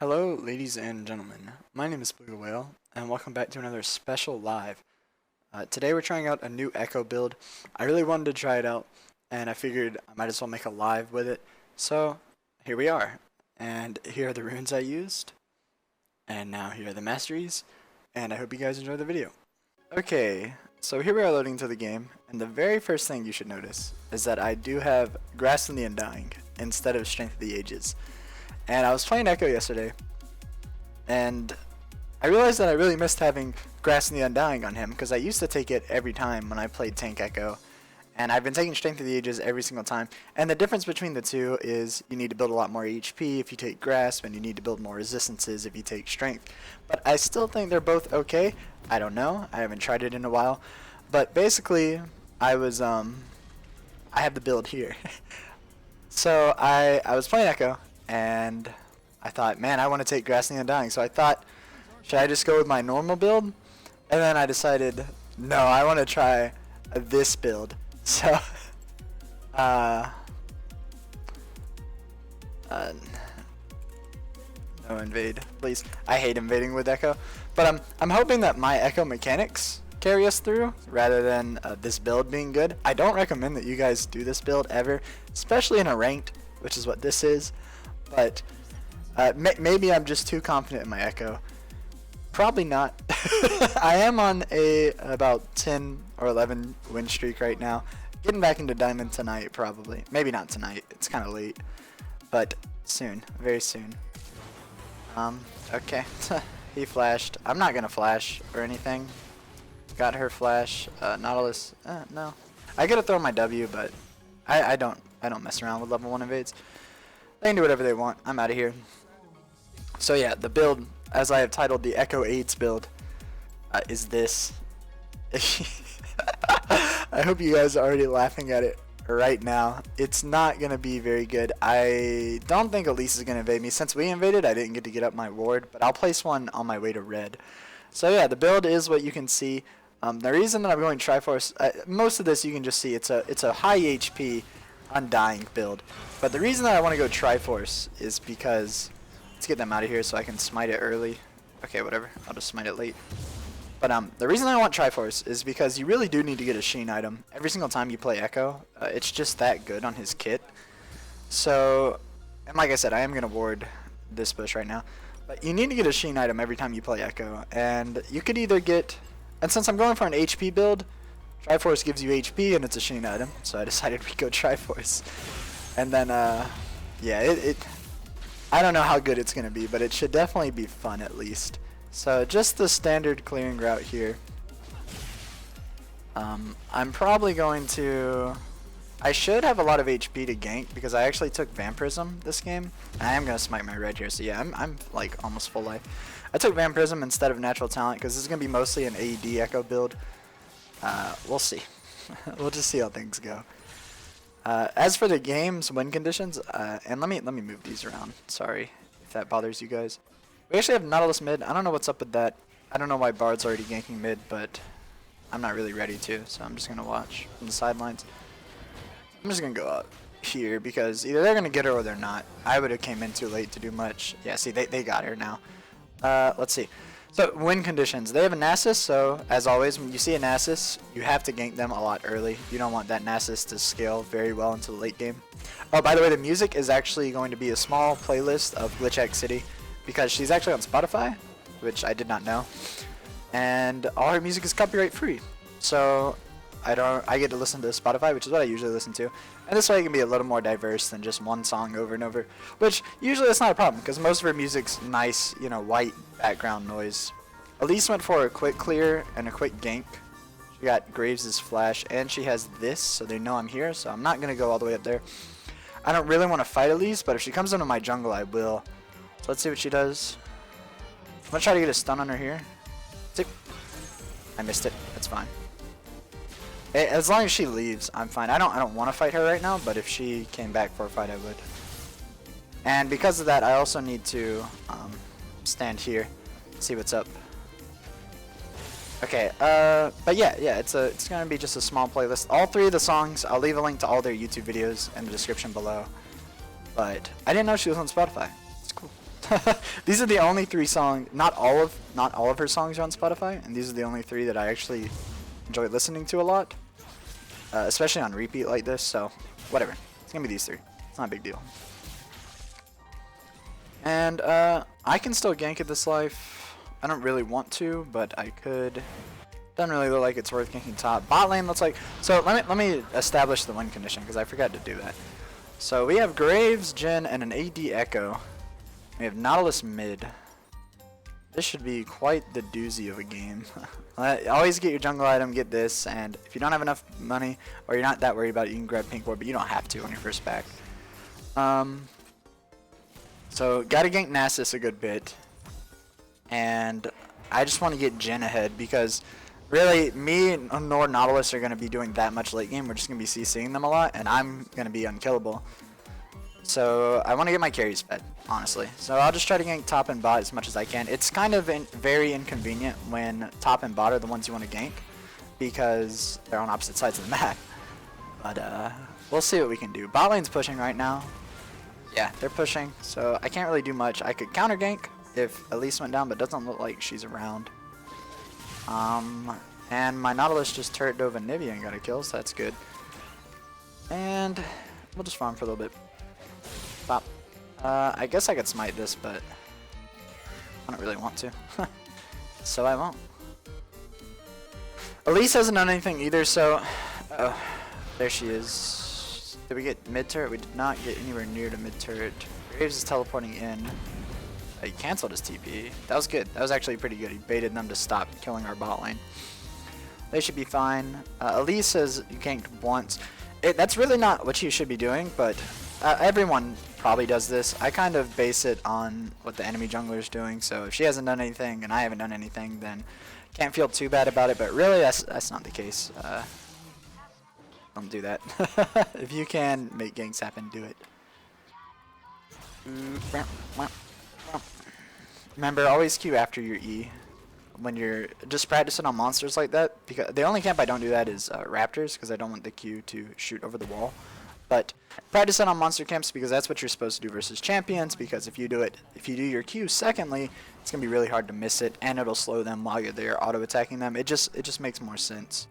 Hello, ladies and gentlemen. My name is Ballewga, and welcome back to another special live. Today we're trying out a new Ekko build. I really wanted to try it out, and I figured I might as well make a live with it. So, here we are. And here are the runes I used. And now here are the masteries. And I hope you guys enjoy the video. Okay, so here we are loading to the game, and the very first thing you should notice is that I do have Grass in the Undying instead of Strength of the Ages. And I was playing Ekko yesterday, and I realized that I really missed having Grass in the Undying on him, because I used to take it every time when I played Tank Ekko, and I've been taking Strength of the Ages every single time. And the difference between the two is you need to build a lot more HP if you take Grasp, and you need to build more resistances if you take Strength. But I still think they're both okay. I don't know. I haven't tried it in a while. But basically, I have the build here. So I was playing Ekko, and I thought, man, I want to take Grass in the Undying. So I thought, should I just go with my normal build? And then I decided, no, I want to try this build. So, no invade, please. I hate invading with Ekko. But I'm hoping that my Ekko mechanics carry us through rather than this build being good. I don't recommend that you guys do this build ever, especially in a ranked, which is what this is. But maybe I'm just too confident in my Ekko. Probably not. I am on a about 10 or 11 win streak right now. Getting back into Diamond tonight, probably. Maybe not tonight. It's kind of late. But soon. Very soon. Okay. He flashed. I'm not going to flash or anything. Got her flash. Nautilus. No. I gotta throw my W, but I don't mess around with level 1 invades. They can do whatever they want. I'm out of here. So yeah, the build, as I have titled the Ekko AIDS build, is this. I hope you guys are already laughing at it right now. It's not going to be very good. I don't think Elise is going to invade me. Since we invaded, I didn't get to get up my ward, but I'll place one on my way to red. So yeah, the build is what you can see. The reason that I'm going Triforce, most of this you can just see, it's a high HP Undying build. But the reason that I want to go Triforce is because, let's get them out of here so I can smite it early. Okay, whatever, I'll just smite it late. But the reason I want Triforce is because you really do need to get a Sheen item every single time you play Ekko. It's just that good on his kit. So, and like I said, I am going to ward this bush right now. But you need to get a Sheen item every time you play Ekko. And you could either get, and since I'm going for an HP build, Triforce gives you HP and it's a Sheen item. So I decided we'd go Triforce. And then, yeah, I don't know how good it's going to be, but it should definitely be fun at least. So just the standard clearing route here. I'm probably going to, I should have a lot of HP to gank because I actually took Vampirism this game. I am going to smite my red here, so yeah, I'm like almost full life. I took Vampirism instead of Natural Talent because this is going to be mostly an AED Ekko build. We'll see. We'll just see how things go. As for the game's win conditions, and let me move these around. Sorry if that bothers you guys. We actually have Nautilus mid. I don't know what's up with that. I don't know why Bard's already ganking mid, but I'm not really ready to, so I'm just going to watch from the sidelines. I'm just going to go out here because either they're going to get her or they're not. I would have came in too late to do much. Yeah, see, they got her now. Let's see. So, win conditions. They have a Nasus, so as always, when you see a Nasus, you have to gank them a lot early. You don't want that Nasus to scale very well into the late game. Oh, by the way, the music is actually going to be a small playlist of Glitch X City because she's actually on Spotify, which I did not know. And all her music is copyright free. So, I get to listen to Spotify, which is what I usually listen to. And this way it can be a little more diverse than just one song over and over. Which, usually that's not a problem, because most of her music's nice, you know, white background noise. Elise went for a quick clear and a quick gank. She got Graves' flash, and she has this, so they know I'm here, so I'm not going to go all the way up there. I don't really want to fight Elise, but if she comes into my jungle, I will. So let's see what she does. I'm going to try to get a stun on her here. See? I missed it. That's fine. As long as she leaves, I'm fine. I don't want to fight her right now, but if she came back for a fight, I would. And because of that, I also need to stand here, see what's up. Okay, but yeah, it's gonna be just a small playlist. All three of the songs, I'll leave a link to all their YouTube videos in the description below. But I didn't know she was on Spotify. It's cool. These are the only 3 songs. Not all of her songs are on Spotify, and these are the only 3 that I actually enjoy listening to a lot, especially on repeat like this. So whatever, it's gonna be these 3. It's not a big deal. And I can still gank at this life. I don't really want to, but I could. Doesn't really look like it's worth ganking top. Bot lane looks like. So let me establish the win condition because I forgot to do that. So we have Graves, Jhin, and an AD Ekko. We have Nautilus mid. This should be quite the doozy of a game. Always get your jungle item, get this, and if you don't have enough money or you're not that worried about it, you can grab pink ward, but you don't have to on your first back. So gotta gank Nasus a good bit, and I just want to get Jhin ahead because really me nor Nautilus are gonna be doing that much late game. We're just gonna be CCing them a lot, and I'm gonna be unkillable. So I want to get my carries fed, honestly. So I'll just try to gank top and bot as much as I can. It's kind of very inconvenient when top and bot are the ones you want to gank because they're on opposite sides of the map. But we'll see what we can do. Bot lane's pushing right now. Yeah, they're pushing, so I can't really do much. I could counter gank if Elise went down, but doesn't look like she's around. And my Nautilus just turret dove Nivea and got a kill, so that's good. And we'll just farm for a little bit. Pop. I guess I could smite this, but I don't really want to. So I won't. Elise hasn't done anything either, so... Oh, there she is. Did we get mid turret? We did not get anywhere near to mid turret. Graves is teleporting in. He canceled his TP. That was good. That was actually pretty good. He baited them to stop killing our bot lane. They should be fine. Elise says you ganked once. That's really not what you should be doing, but everyone probably does this. I kind of base it on what the enemy jungler is doing, so if she hasn't done anything and I haven't done anything, then can't feel too bad about it, but really that's not the case. Don't do that. If you can make ganks happen, do it. Remember, always Q after your E when you're just practicing on monsters like that. Because the only camp I don't do that is Raptors, because I don't want the Q to shoot over the wall. But practice it on monster camps because that's what you're supposed to do versus champions. Because if you do your Q secondly, it's gonna be really hard to miss it, and it'll slow them while you're there auto attacking them. It just makes more sense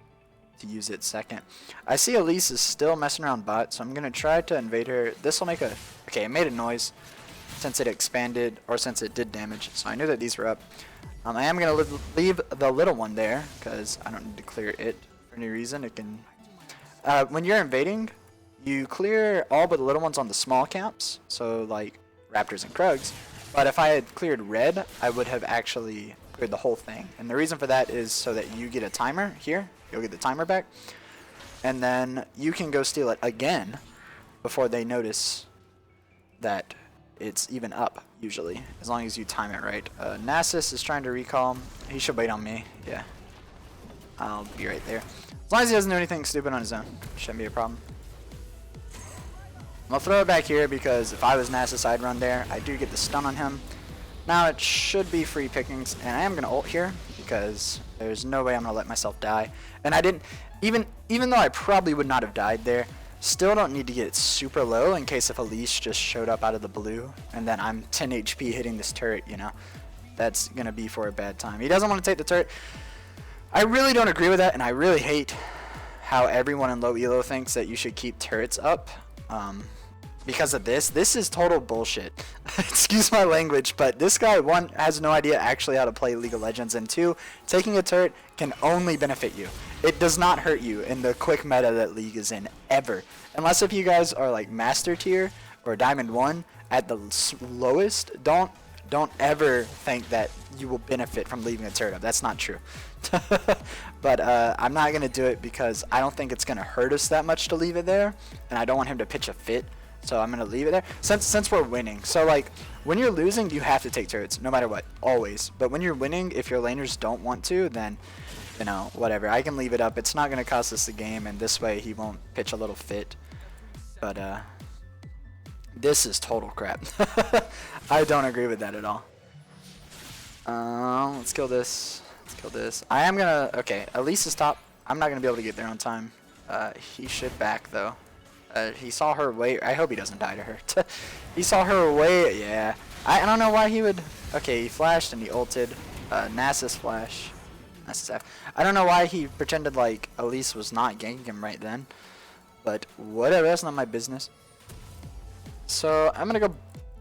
to use it second. I see Elise is still messing around bot, so I'm gonna try to invade her. This will make a it made a noise since it expanded or since it did damage. So I knew that these were up. I am gonna leave the little one there because I don't need to clear it for any reason. It can when you're invading, you clear all but the little ones on the small camps, so like Raptors and Krugs. But if I had cleared red, I would have actually cleared the whole thing. And the reason for that is so that you get a timer here. You'll get the timer back. And then you can go steal it again before they notice that it's even up, usually, as long as you time it right. Nasus is trying to recall. He should wait on me. Yeah. I'll be right there. As long as he doesn't do anything stupid on his own, shouldn't be a problem. I'll throw it back here because if I was Nasus, I'd run there. I do get the stun on him. Now it should be free pickings, and I am going to ult here because there's no way I'm going to let myself die. And I didn't, even though I probably would not have died there, still don't need to get super low in case if Elise just showed up out of the blue and then I'm 10 HP hitting this turret, you know. That's going to be for a bad time. He doesn't want to take the turret. I really don't agree with that, and I really hate how everyone in low elo thinks that you should keep turrets up. Because of this is total bullshit. Excuse my language, but this guy, one, has no idea actually how to play League of Legends, and two, taking a turret can only benefit you. It does not hurt you in the quick meta that League is in, ever. Unless if you guys are like Master Tier or Diamond 1 at the lowest, don't ever think that you will benefit from leaving a turret up. That's not true. But I'm not going to do it because I don't think it's going to hurt us that much to leave it there, and I don't want him to pitch a fit. So I'm going to leave it there since we're winning. So like when you're losing, you have to take turrets no matter what, always. But when you're winning, if your laners don't want to, then you know, whatever. I can leave it up. It's not going to cost us the game, and this way he won't pitch a little fit. But this is total crap. I don't agree with that at all. Let's kill this. Let's kill this. I am going to... Okay, Elise is top. I'm not going to be able to get there on time. He should back, though. He saw her way... I hope he doesn't die to her. He saw her way... Yeah. I don't know why he would... Okay, he flashed and he ulted. Nasus flash. Nasus F. I don't know why he pretended like Elise was not ganking him right then. But whatever, that's not my business. So I'm going to go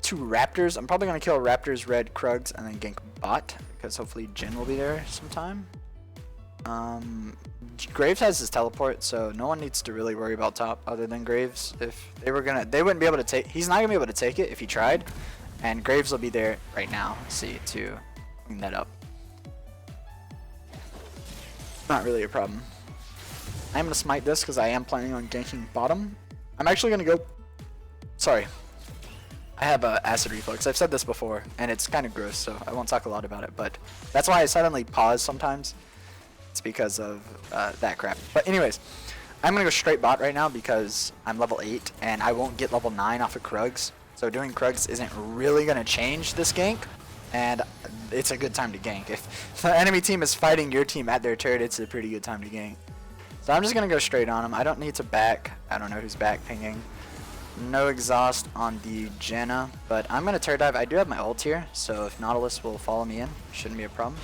to Raptors. I'm probably going to kill Raptors, Red, Krugs, and then gank bot. Because hopefully Jin will be there sometime. Graves has his teleport, so no one needs to really worry about top other than Graves. If they were gonna, they wouldn't be able to take. He's not gonna be able to take it if he tried, and Graves will be there right now. See to clean that up. Not really a problem. I'm gonna smite this because I am planning on ganking bottom. I'm actually gonna go. Sorry, I have acid reflux. I've said this before, and it's kind of gross, so I won't talk a lot about it. But that's why I suddenly pause sometimes. It's because of that crap. But anyways, I'm going to go straight bot right now because I'm level 8 and I won't get level 9 off of Krugs. So doing Krugs isn't really going to change this gank. And it's a good time to gank. If the enemy team is fighting your team at their turret, it's a pretty good time to gank. So I'm just going to go straight on him. I don't need to back. I don't know who's back pinging. No exhaust on the Janna. But I'm going to turret dive. I do have my ult here. So if Nautilus will follow me in, shouldn't be a problem.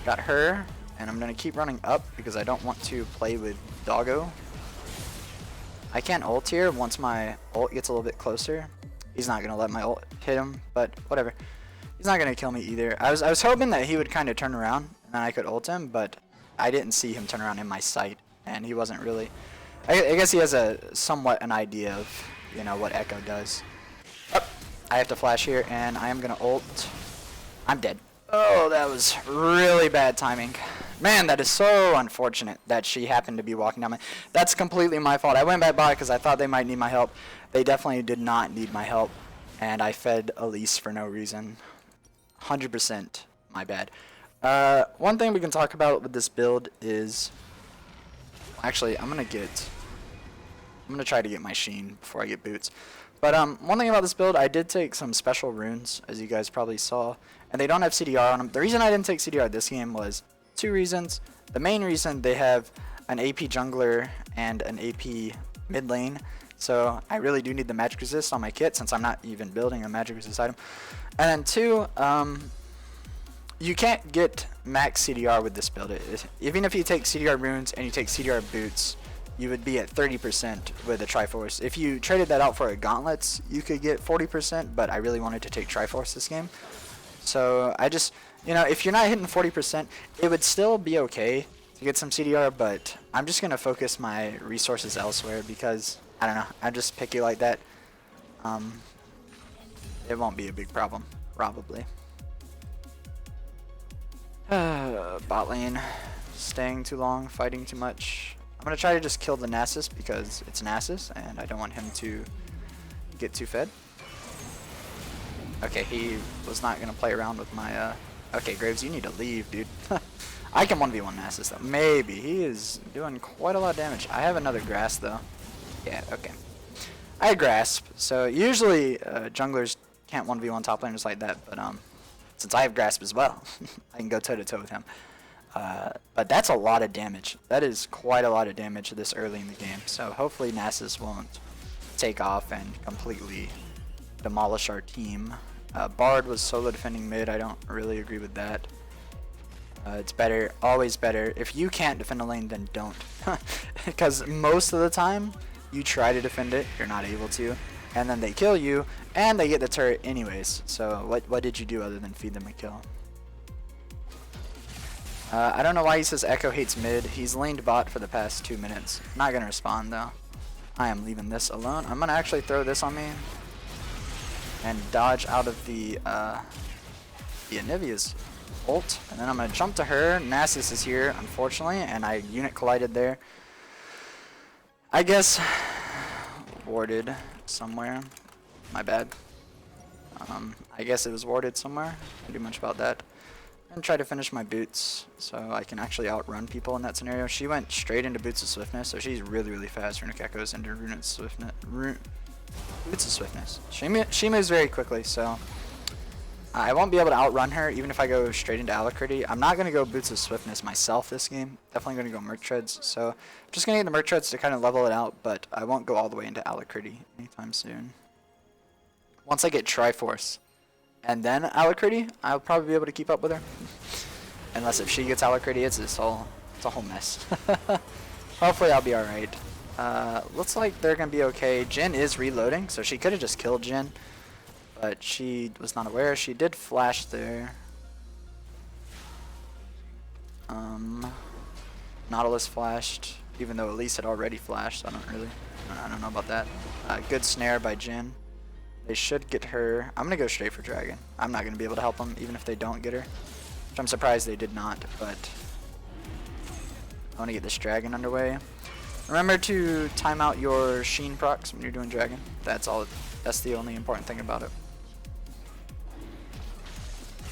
Got her. And I'm going to keep running up because I don't want to play with Doggo. I can't ult here once my ult gets a little bit closer. He's not going to let my ult hit him, but whatever. He's not going to kill me either. I was hoping that he would kind of turn around and then I could ult him, but I didn't see him turn around in my sight. And he wasn't really... I guess he has somewhat an idea of, you know, what Ekko does. Oh, I have to flash here and I am going to ult. I'm dead. Oh, that was really bad timing. Man, that is so unfortunate that she happened to be walking down my... That's completely my fault. I went back by because I thought they might need my help. They definitely did not need my help. And I fed Elise for no reason. 100% my bad. One thing we can talk about with this build is... Actually, I'm going to try to get my Sheen before I get boots. But one thing about this build, I did take some special runes, as you guys probably saw. And they don't have CDR on them. The reason I didn't take CDR this game was... two reasons. The main reason, they have an AP jungler and an AP mid lane, so I really do need the magic resist on my kit since I'm not even building a magic resist item. And then two, you can't get max CDR with this build. Even if you take CDR runes and you take CDR boots, you would be at 30% with a Triforce. If you traded that out for a gauntlets, you could get 40%, but I really wanted to take Triforce this game. So I just... You know, if you're not hitting 40%, it would still be okay to get some CDR, but I'm just going to focus my resources elsewhere because, I don't know, I'm just picky like that. It won't be a big problem, probably. Bot lane, staying too long, fighting too much. I'm going to try to just kill the Nasus because it's Nasus, and I don't want him to get too fed. Okay, he was not going to play around with my... Okay, Graves, you need to leave, dude. I can 1v1 Nasus, though. Maybe. He is doing quite a lot of damage. I have another Grasp, though. Yeah, okay. I had Grasp, so usually junglers can't 1v1 top laners like that, but since I have Grasp as well, I can go toe-to-toe with him. But that's a lot of damage. That is quite a lot of damage this early in the game, so hopefully Nasus won't take off and completely demolish our team. Bard was solo defending mid. I don't really agree with that. It's better, always better. If you can't defend a lane, then don't. Because most of the time, you try to defend it, you're not able to, and then they kill you, and they get the turret anyways. So what did you do other than feed them a kill? I don't know why he says Ekko hates mid. He's laned bot for the past 2 minutes. Not going to respond, though. I am leaving this alone. I'm going to actually throw this on me and dodge out of the Anivia's ult, and then I'm gonna jump to her. Nasus is here, unfortunately, and I unit collided there. I guess warded somewhere. My bad. I guess it was warded somewhere. Can't do much about that. And try to finish my boots so I can actually outrun people in that scenario. She went straight into Boots of Swiftness, so she's really, really fast. Runic Echoes into Runic Swiftness. Boots of Swiftness. She moves very quickly, so I won't be able to outrun her even if I go straight into Alacrity. I'm not going to go Boots of Swiftness myself this game. Definitely going to go Merc Treads. So I'm just going to get the Merc Treads to kind of level it out, but I won't go all the way into Alacrity anytime soon. Once I get Triforce, and then Alacrity, I'll probably be able to keep up with her. Unless if she gets Alacrity, it's a whole mess. Hopefully I'll be alright. Looks like they're gonna be okay. Jin is reloading, so she could have just killed Jin, but she was not aware. She did flash there. Nautilus flashed, even though Elise had already flashed, so I don't know about that. Good snare by Jin. They should get her. I'm gonna go straight for Dragon. I'm not gonna be able to help them, even if they don't get her. Which I'm surprised they did not, but I wanna get this Dragon underway. Remember to time out your Sheen procs when you're doing Dragon. That's the only important thing about it.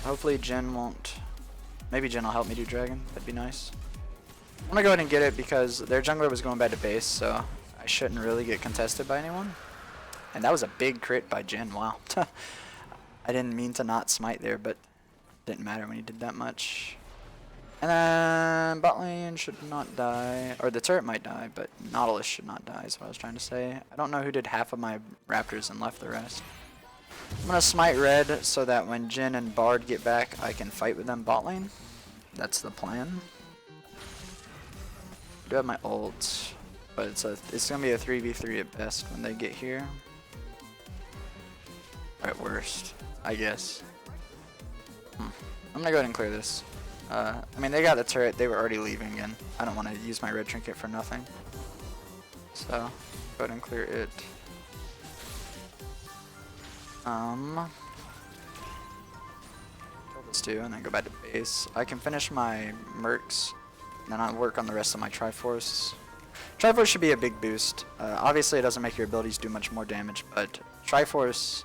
Hopefully Jin won't. Maybe Jin will help me do Dragon. That'd be nice. I'm gonna go ahead and get it because their jungler was going back to base, so I shouldn't really get contested by anyone. And that was a big crit by Jin. Wow. I didn't mean to not smite there, but it didn't matter when he did that much. And then bot lane should not die, or the turret might die, but Nautilus should not die is what I was trying to say. I don't know who did half of my Raptors and left the rest. I'm gonna smite red so that when Jin and Bard get back, I can fight with them bot lane. That's the plan. I do have my ult, but it's gonna be a 3v3 at best when they get here. Or at worst, I guess. I'm gonna go ahead and clear this. I mean, they got the turret, they were already leaving, and I don't want to use my red trinket for nothing. So, go ahead and clear it. Kill this too, and then go back to base. I can finish my mercs, and then I'll work on the rest of my Triforce. Triforce should be a big boost. Obviously, it doesn't make your abilities do much more damage, but Triforce...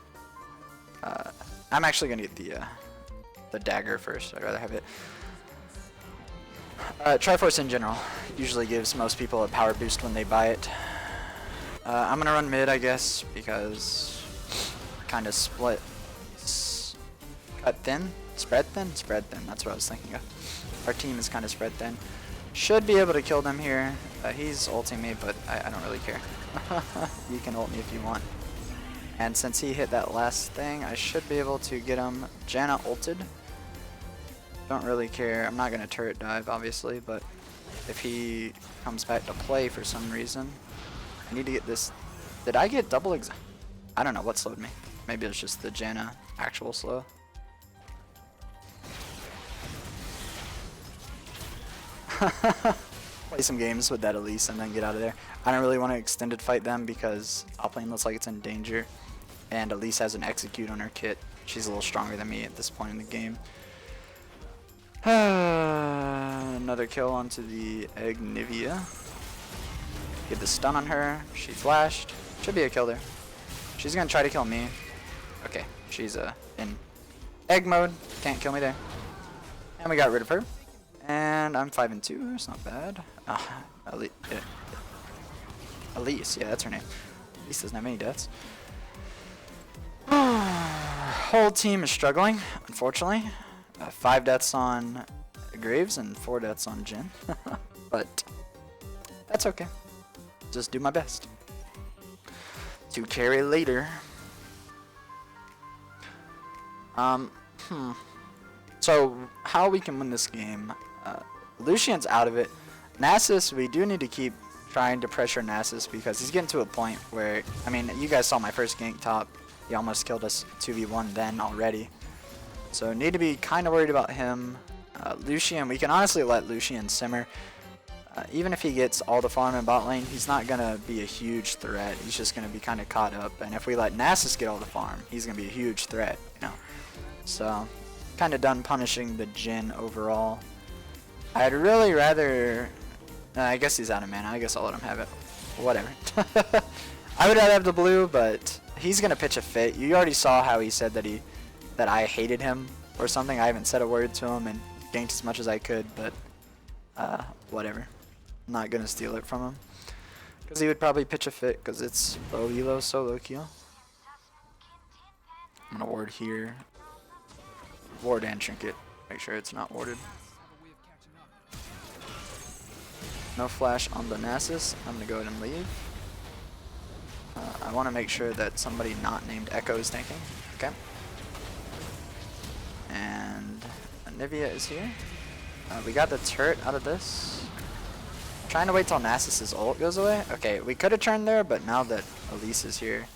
I'm actually going to get the dagger first. I'd rather have it. Triforce in general usually gives most people a power boost when they buy it. I'm gonna run mid, I guess, because kind of spread thin. That's what I was thinking of. Our team is kind of spread thin. Should be able to kill them here. He's ulting me, but I don't really care. You can ult me if you want. And since he hit that last thing, I should be able to get him. Janna ulted. Don't really care. I'm not going to turret dive, obviously, but if he comes back to play for some reason, I need to get this. Did I get double ex? I don't know what slowed me. Maybe it's just the Janna actual slow. Play some games with that Elise and then get out of there. I don't really want to extended fight them because top lane looks like it's in danger. And Elise has an execute on her kit. She's a little stronger than me at this point in the game. Another kill onto the Egnivia. Get the stun on her. She flashed. Should be a kill there. She's gonna try to kill me. Okay, she's in egg mode. Can't kill me there. And we got rid of her. And I'm 5-2. It's not bad. Elise, yeah, that's her name. Elise doesn't have any deaths. Whole team is struggling, unfortunately. 5 deaths on Graves and 4 deaths on Jin. But that's okay. Just do my best to carry later. So how we can win this game? Lucian's out of it. Nasus, we do need to keep trying to pressure Nasus because he's getting to a point where, I mean, you guys saw my first gank top. He almost killed us 2v1 then already. So need to be kind of worried about him. Lucian, we can honestly let Lucian simmer. Even if he gets all the farm in bot lane, he's not going to be a huge threat. He's just going to be kind of caught up. And if we let Nasus get all the farm, he's going to be a huge threat, you know. So, kind of done punishing the Jin overall. I'd really rather... I guess he's out of mana. I guess I'll let him have it. Whatever. I would rather have the blue, but he's going to pitch a fit. You already saw how he said that I hated him or something. I haven't said a word to him and ganked as much as I could, but whatever. I'm not going to steal it from him. Because he would probably pitch a fit because it's low elo, solo kill. I'm going to ward here. Ward and trinket. Make sure it's not warded. No flash on the Nasus. I'm going to go ahead and leave. I want to make sure that somebody not named Ekko is tanking. Okay. Nivea is here. We got the turret out of this. Trying to wait till Nasus's ult goes away. Okay, we could have turned there, but now that Elise is here,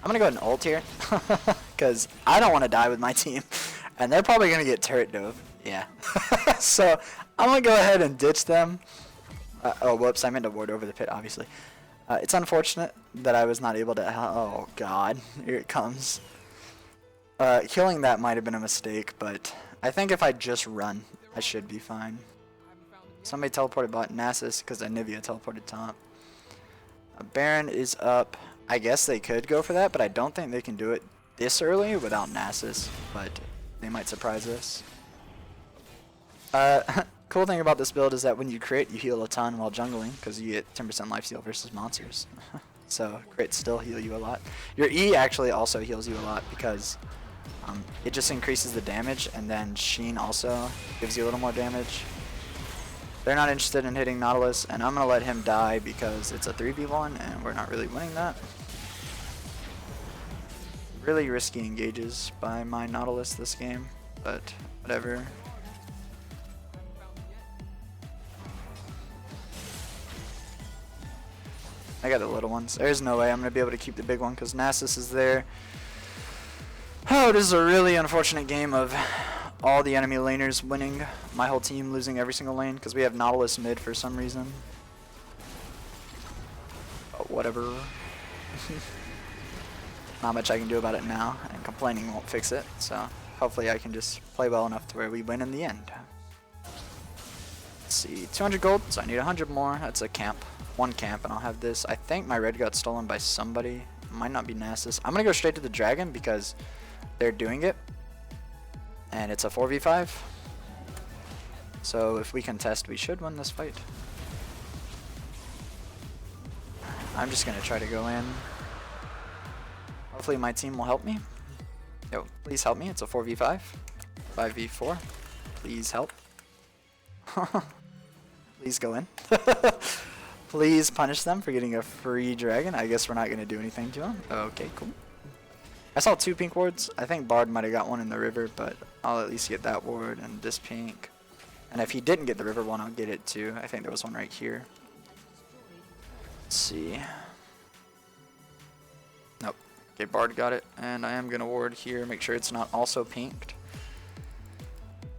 I'm gonna go ahead and ult here, because I don't want to die with my team, and they're probably gonna get turret dove. Yeah. So I'm gonna go ahead and ditch them. Oh, whoops! I meant to ward over the pit, obviously. It's unfortunate that I was not able to. Oh God, here it comes. Killing that might have been a mistake, but I think if I just run, I should be fine. Somebody teleported bot Nasus because Nivea teleported top. Baron is up. I guess they could go for that, but I don't think they can do it this early without Nasus, but they might surprise us. Cool thing about this build is that when you crit, you heal a ton while jungling because you get 10% lifesteal versus monsters. So crits still heal you a lot. Your E actually also heals you a lot because it just increases the damage, and then Sheen also gives you a little more damage. They're not interested in hitting Nautilus, and I'm going to let him die because it's a 3v1 and we're not really winning that. Really risky engages by my Nautilus this game, but whatever. I got the little ones. There's no way I'm going to be able to keep the big one because Nasus is there. Oh, this is a really unfortunate game of all the enemy laners winning, my whole team losing every single lane because we have Nautilus mid for some reason. But whatever. Not much I can do about it now, and complaining won't fix it, so hopefully I can just play well enough to where we win in the end. Let's see, 200 gold, so I need 100 more. That's a camp. One camp, and I'll have this. I think my red got stolen by somebody. Might not be Nasus. I'm going to go straight to the dragon because they're doing it. And it's a 4v5. So if we contest, we should win this fight. I'm just going to try to go in. Hopefully my team will help me. Yo, please help me. It's a 4v5. 5v4. Please help. Please go in. Please punish them for getting a free dragon. I guess we're not going to do anything to them. Okay, cool. I saw 2 pink wards. I think Bard might have got one in the river, but I'll at least get that ward and this pink. And if he didn't get the river one, I'll get it too. I think there was one right here. Let's see. Nope. Okay, Bard got it. And I am going to ward here. Make sure it's not also pinked.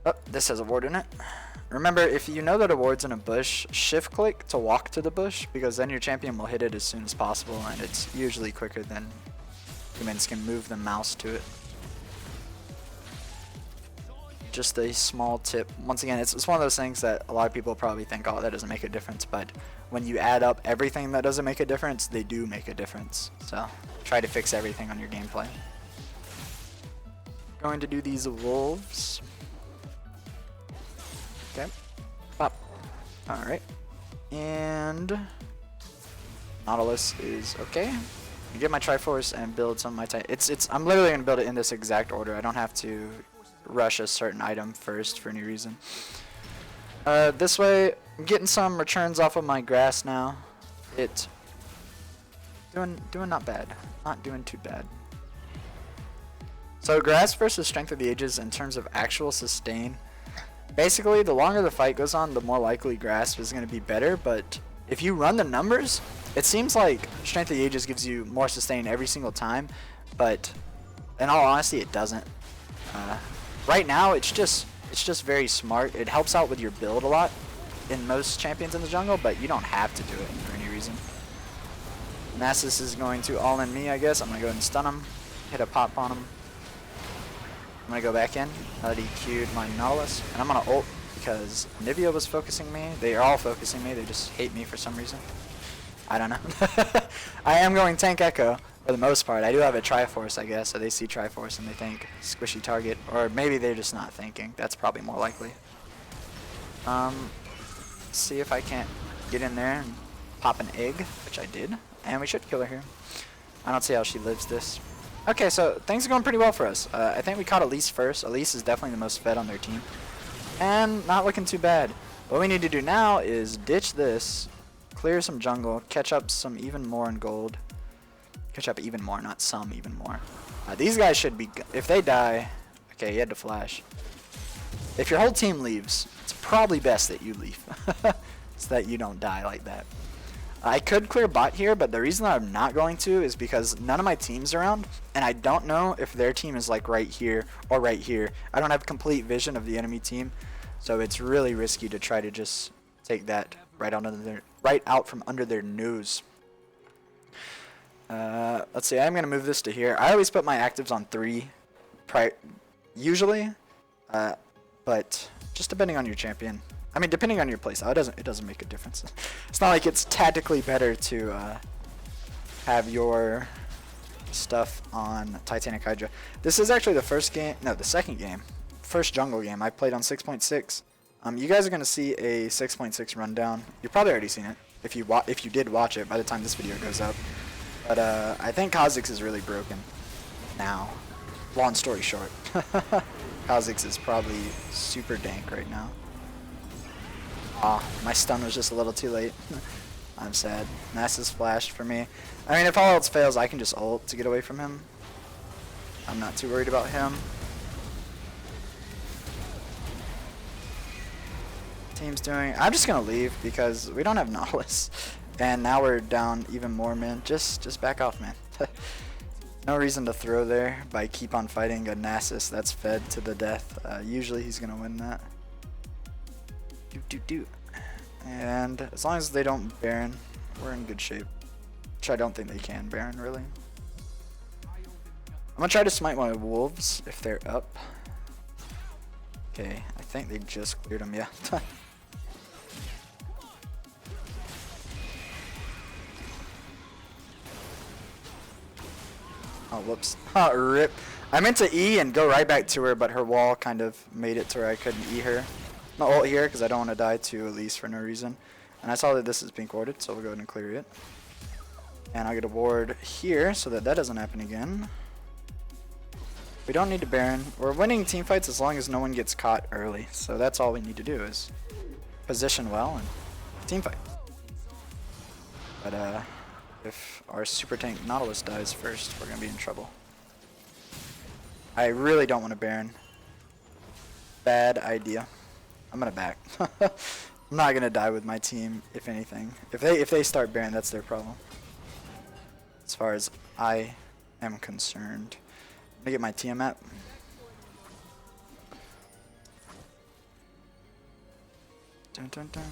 Oh, this has a ward in it. Remember, if you know that a ward's in a bush, shift click to walk to the bush, because then your champion will hit it as soon as possible, and it's usually quicker than humans can move the mouse to it. Just a small tip. Once again, it's one of those things that a lot of people probably think, oh, that doesn't make a difference, but when you add up everything that doesn't make a difference, they do make a difference. So try to fix everything on your gameplay. Going to do these wolves. Okay. Pop. Alright. And Nautilus is okay. I get my Triforce and build some of my I'm literally gonna build it in this exact order. I don't have to rush a certain item first for any reason. This way, I'm getting some returns off of my grass now. It doing not bad. Not doing too bad. So grass versus Strength of the Ages in terms of actual sustain. Basically, the longer the fight goes on, the more likely Grasp is going to be better, but if you run the numbers, it seems like Strength of the Ages gives you more sustain every single time, but in all honesty, it doesn't. Right now, it's just very smart. It helps out with your build a lot in most champions in the jungle, but you don't have to do it for any reason. Nasus is going to all in me, I guess. I'm going to go ahead and stun him, hit a pop on him. I'm going to go back in, now that he queued my Nautilus, and I'm going to ult because Nivea was focusing me. They are all focusing me, they just hate me for some reason. I don't know. I am going tank Ekko for the most part. I do have a Triforce, I guess, so they see Triforce and they think squishy target, or maybe they're just not thinking. That's probably more likely. See if I can't get in there and pop an egg, which I did, and we should kill her here. I don't see how she lives this. Okay, so things are going pretty well for us. I think we caught Elise first. Elise is definitely the most fed on their team. And not looking too bad. What we need to do now is ditch this, clear some jungle, catch up some even more in gold. Catch up even more, not some, even more. These guys should be, if they die, okay, he had to flash. If your whole team leaves, it's probably best that you leave. So that you don't die like that. I could clear bot here, but the reason that I'm not going to is because none of my team's around, and I don't know if their team is like right here or right here. I don't have complete vision of the enemy team, so it's really risky to try to just take that right out from under their nose. Let's see, I'm going to move this to here. I always put my actives on 3, usually, but just depending on your champion. I mean, depending on your playstyle, it doesn't make a difference. It's not like it's tactically better to have your stuff on Titanic Hydra. This is actually the second game, first jungle game I played on 6.6. You guys are gonna see a 6.6 rundown. You've probably already seen it if you did watch it by the time this video goes up. But I think Kha'Zix is really broken now. Long story short, Kha'Zix is probably super dank right now. Aw, my stun was just a little too late. I'm sad. Nasus flashed for me. I mean, if all else fails, I can just ult to get away from him. I'm not too worried about him. Team's doing... I'm just going to leave because we don't have Nautilus. And now we're down even more, man. Just back off, man. No reason to throw there by keep on fighting a Nasus that's fed to the death. Usually he's going to win that. And as long as they don't Baron, we're in good shape. Which I don't think they can Baron, really. I'm gonna try to smite my wolves if they're up. Okay, I think they just cleared them, yeah. Oh, whoops. Oh, rip. I meant to E and go right back to her, but her wall kind of made it to where I couldn't E her. I'm gonna ult here because I don't want to die to Elise for no reason. And I saw that this is pink warded, so we'll go ahead and clear it. And I'll get a ward here so that doesn't happen again. We don't need to Baron. We're winning team fights as long as no one gets caught early. So that's all we need to do is position well and team fight. But if our super tank Nautilus dies first, we're going to be in trouble. I really don't want to Baron. Bad idea. I'm gonna back. I'm not gonna die with my team, if anything. If they start Baron, that's their problem. As far as I am concerned. Let me get my Tiamat. Dun, dun, dun,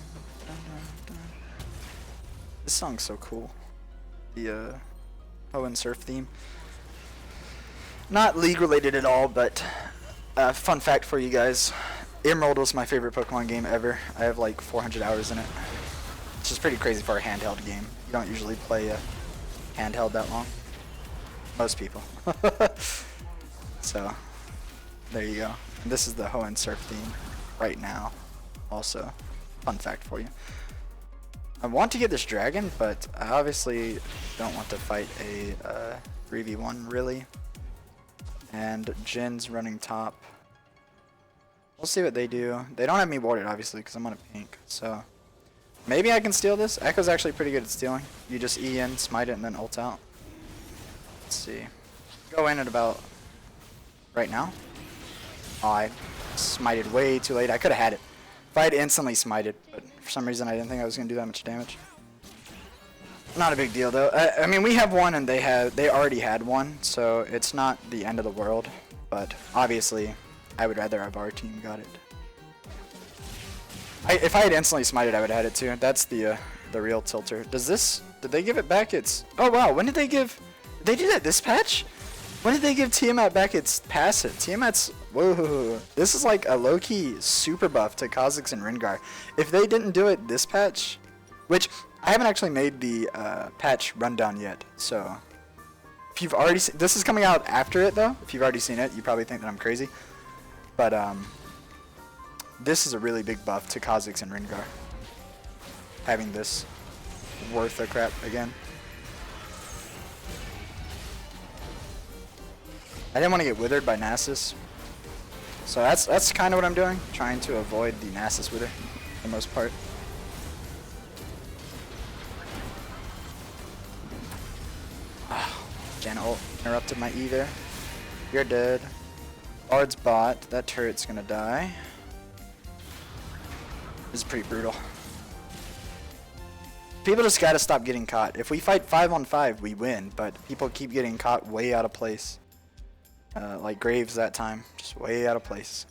dun, dun, dun. This song's so cool. The Hoenn Surf theme. Not league related at all, but fun fact for you guys. Emerald was my favorite Pokemon game ever. I have like 400 hours in it. Which is pretty crazy for a handheld game. You don't usually play a handheld that long. Most people. So, there you go. And this is the Hoenn Surf theme right now. Also, fun fact for you. I want to get this dragon, but I obviously don't want to fight a 3v1 really. And Jin's running top. We'll see what they do. They don't have me warded, obviously, because I'm on a pink. So, maybe I can steal this. Ekko's actually pretty good at stealing. You just E in, smite it, and then ult out. Let's see. Go in at about right now. Oh, I smited way too late. I could have had it. If I had instantly smited, but for some reason I didn't think I was going to do that much damage. Not a big deal, though. I mean, we have one, and they already had one, so it's not the end of the world. But, obviously... I would rather have our team got it. If I had instantly smited, I would have had it too. That's the real tilter. Did they give it back its... Oh wow, when did they give... Did they do that this patch? When did they give Tiamat back its passive? Tiamat's... Whoa. This is like a low-key super buff to Kha'Zix and Rengar. If they didn't do it this patch... Which, I haven't actually made the patch rundown yet, so... If you've already seen... This is coming out after it though. If you've already seen it, you probably think that I'm crazy. But, this is a really big buff to Kha'Zix and Rengar. Having this worth a crap again. I didn't want to get withered by Nasus. So that's kind of what I'm doing. Trying to avoid the Nasus wither for the most part. Jan ult interrupted my E there. You're dead. Bard's bot. That turret's gonna die. is pretty brutal. People just gotta stop getting caught. If we fight 5-on-5, we win, but people keep getting caught way out of place. Like Graves that time, just way out of place.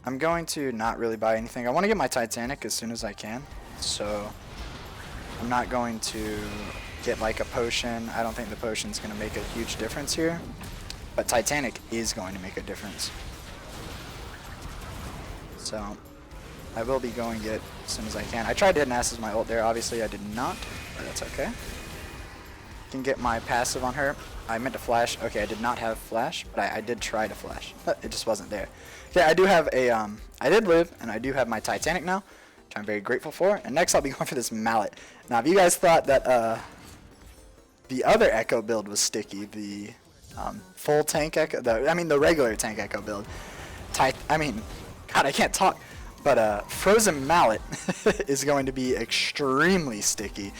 I'm going to not really buy anything. I want to get my Titanic as soon as I can, so I'm not going to get like a potion. I don't think the potion's going to make a huge difference here, but Titanic is going to make a difference. So I will be going to get as soon as I can. I tried to hit Nasus my ult there. Obviously I did not, but that's okay. Can get my passive on her. I meant to flash. Okay, I did not have flash, but I did try to flash. It just wasn't there. Okay, I do have a, I did live, and I do have my Titanic now, which I'm very grateful for. And next I'll be going for this mallet. Now, if you guys thought that the other Ekko build was sticky, the full tank Ekko, the regular tank Ekko build, God, I can't talk. But Frozen Mallet is going to be extremely sticky.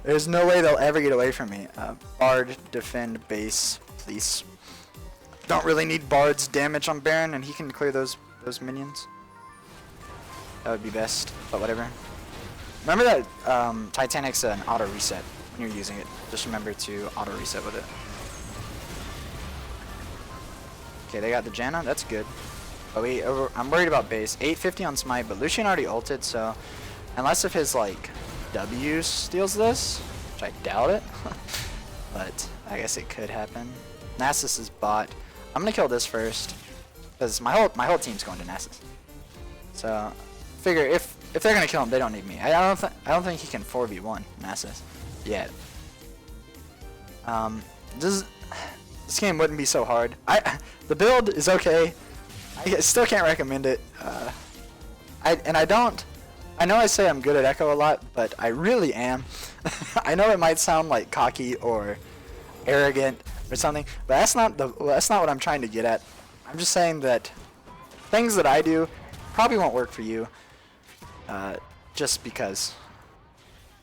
There's no way they'll ever get away from me. Bard, defend, base, please. Don't really need Bard's damage on Baron, and he can clear those minions. That would be best, but whatever. Remember that Titanic's an auto reset when you're using it. Just remember to auto reset with it. Okay, they got the Janna. That's good. But I'm worried about base. 850 on Smite, but Lucian already ulted, so unless if his like W steals this, which I doubt it, but I guess it could happen. Nasus is bot. I'm gonna kill this first because my whole team's going to Nasus. So figure if they're gonna kill him, they don't need me. I don't think he can 4v1 Nasus yet. This game wouldn't be so hard. The build is okay. I still can't recommend it. I know I say I'm good at Ekko a lot, but I really am. I know it might sound like cocky or arrogant or something, but that's not what I'm trying to get at. I'm just saying that things that I do probably won't work for you, just because,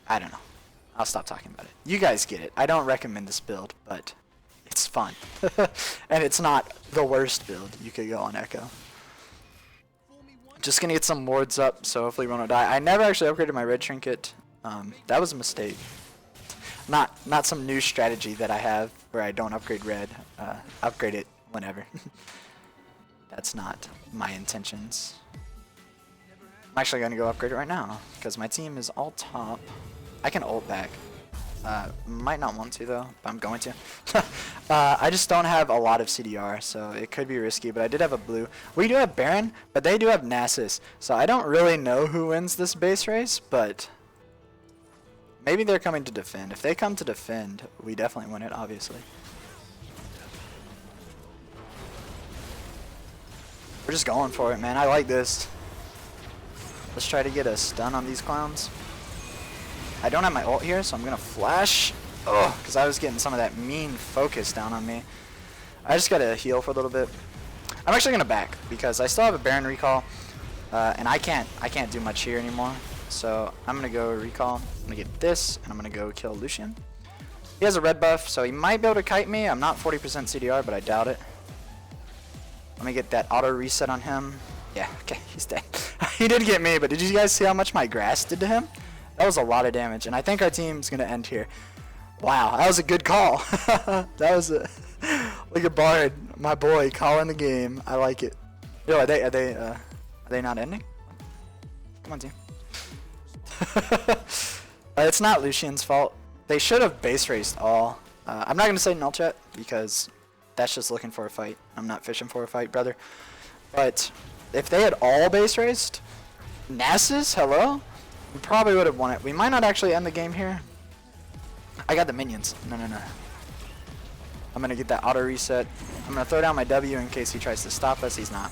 I don't know. I'll stop talking about it. You guys get it. I don't recommend this build, but it's fun. And it's not the worst build you could go on Ekko. Just gonna get some wards up, so hopefully we won't die. I never actually upgraded my red trinket. That was a mistake. Not some new strategy that I have where I don't upgrade red. Upgrade it whenever. That's not my intentions. I'm actually gonna go upgrade it right now because my team is all top. I can ult back. Might not want to though, but I'm going to. I just don't have a lot of CDR, so it could be risky, but I did have a blue. We do have Baron, but they do have Nasus, so I don't really know who wins this base race, but maybe they're coming to defend. If they come to defend, we definitely win it, obviously. We're just going for it, man. I like this. Let's try to get a stun on these clowns. I don't have my ult here, so I'm going to flash. Oh, because I was getting some of that mean focus down on me. I just got to heal for a little bit. I'm actually going to back because I still have a Baron recall, and I can't do much here anymore. So I'm going to go recall. I'm going to get this, and I'm going to go kill Lucian. He has a red buff, so he might be able to kite me. I'm not 40% CDR, but I doubt it. Let me get that auto reset on him. Yeah, okay, he's dead. He did get me, but did you guys see how much my grass did to him? That was a lot of damage, and I think our team's going to end here. Wow, that was a good call. That was a... Look at Bard, my boy, calling the game. I like it. Yo, are they not ending? Come on, team. It's not Lucian's fault. They should have base raced all. I'm not going to say null chat, because that's just looking for a fight. I'm not fishing for a fight, brother. But if they had all base raced, Nasus, hello? We probably would have won it. We might not actually end the game here. I got the minions. No. I'm going to get that auto reset. I'm going to throw down my W in case he tries to stop us. He's not.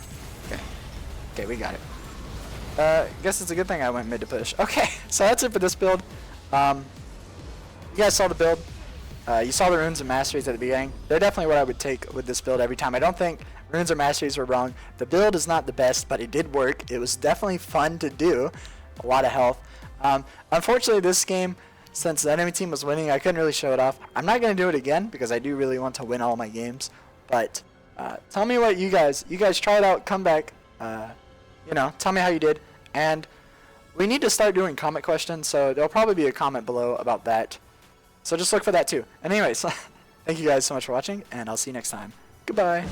Okay, we got it. Guess it's a good thing I went mid to push. Okay, so that's it for this build. You guys saw the build. You saw the runes and masteries at the beginning. They're definitely what I would take with this build every time. I don't think runes or masteries were wrong. The build is not the best, but it did work. It was definitely fun to do. A lot of health. Unfortunately, this game, since the enemy team was winning, I couldn't really show it off. I'm not going to do it again because I do really want to win all my games. But tell me what you guys try it out, come back. you know, tell me how you did. And we need to start doing comment questions, so there'll probably be a comment below about that. So just look for that too. And anyways, thank you guys so much for watching, and I'll see you next time. Goodbye.